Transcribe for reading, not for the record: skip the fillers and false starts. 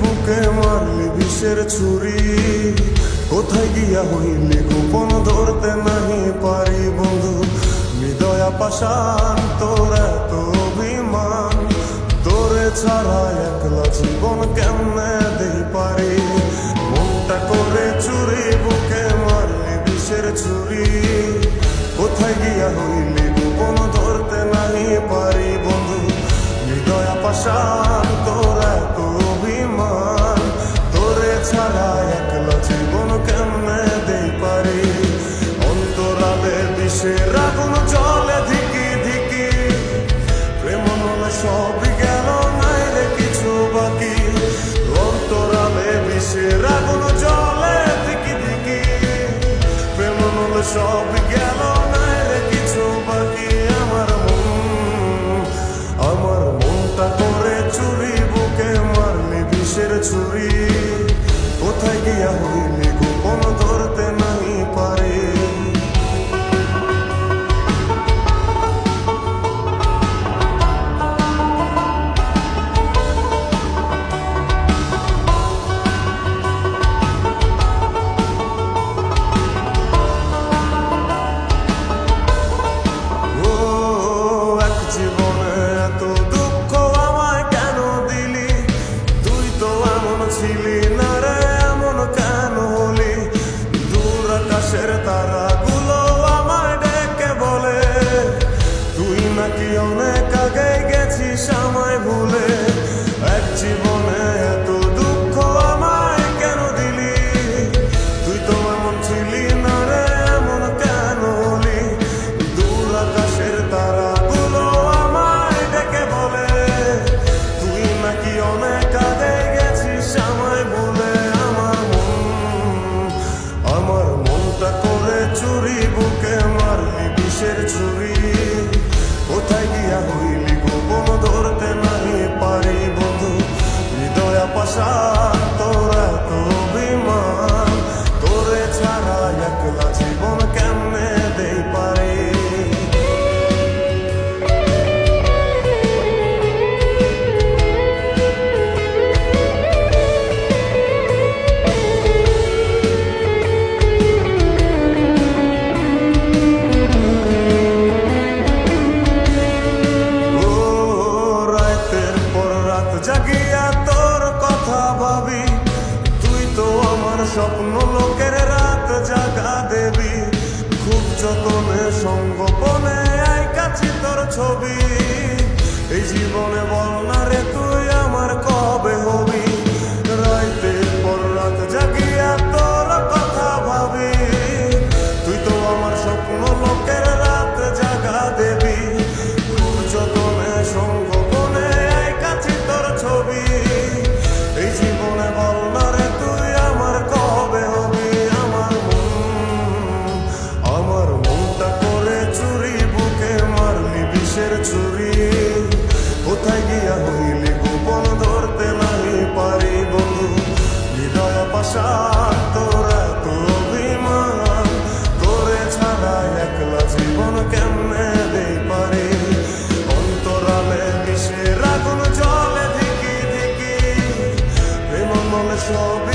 বুকে মারলি বিষের ছুরি, কোথায় গিয়া হইলি গোপন ধরতে নাহি পারি বন্ধু। হৃদয়া পাষাণ তোর এত অভিমান, তোরে ছাড়া একলা জীবন কেমনে দেই পারি। মনটা করে চুরি বুকে মারলি বিষের ছুরি, কোথায় গিয়া হইলি গোপন ধরতে নাহি পারি বন্ধু। হৃদয়া পাষাণ তোর এত অভিমান, তোরে ছাড়া একলা জীবন কেমনে দেই পারি। অন্তরালে বিষের আগুন জ্বলে ধিকি ধিকি, প্রেম নলে সব গেল নাই রে কিছু বাকি। অন্তরালে বিষের আগুন জ্বলে ধিকি ধিকি, প্রেম নলে সব গেল নাই রে কিছু বাকি। আমার মনটা করে চুরি বুকে মারলি বিষের ছুরি, কোথায় গিয়া হইলি গোপন ধরতে নাহি পারি। ছিলি না রে এমন কেন হলি, দূর আকাশের তারাগুলো আমায় ডেকে বলে, তুই নাকি অনেক আগে গেছিস আমায় ভুলে। এক জীবনে এত দুঃখ আমায় কেন দিলি, তুই তো এমন ছিলি না রে এমন কেন হলি। দূর আকাশের তারাগুলো আমায় ডেকে বলে, তুই নাকি অনেক আগে আমায় বলে। আমার মনটা করে চুরি বুকে মারলি বিষের ছুরি, কোথায় গিয়া হইলি গোপন ধরতে নাহি পারি বন্ধু। হৃদয়া পাষাণ তোর এত অভিমান, তোরে ছাড়া একলা জীবন কেমনে দেই পারি। জাগিয়া তোর কথা ভাবি, তুই তো আমার স্বপ্ন লোকের রাত জাগা দেবী। খুব যতনে সঙ্গোপনে আইকাছি তোর ছবি, এই জীবনে বল না রে তুই আমার কবে হবি। রাতের পর রাত জাগিয়া তোর কথা ভাবি, তুই তো আমার স্বপ্ন লোকের রাত জাগা দেবী। খুব যতনে সঙ্গোপনে আইকাছি তোর ছবি, এই জীবনে বল না রে তুই আমার কবে হবি। আমার মনটা করে চুরি বুকে মারলি বিষের ছুরি, কোথায় গিয়া হইলি গোপন ধরতে নাহি পারি বন্ধু। হৃদয়া পাষাণ তোর এত অভিমান, তোরে ছাড়া একলা জীবন কেমনে দেই পারি। অন্তরালে বিষের আগুন জ্বলে ধিকি ধিকি, প্রেম মনে সব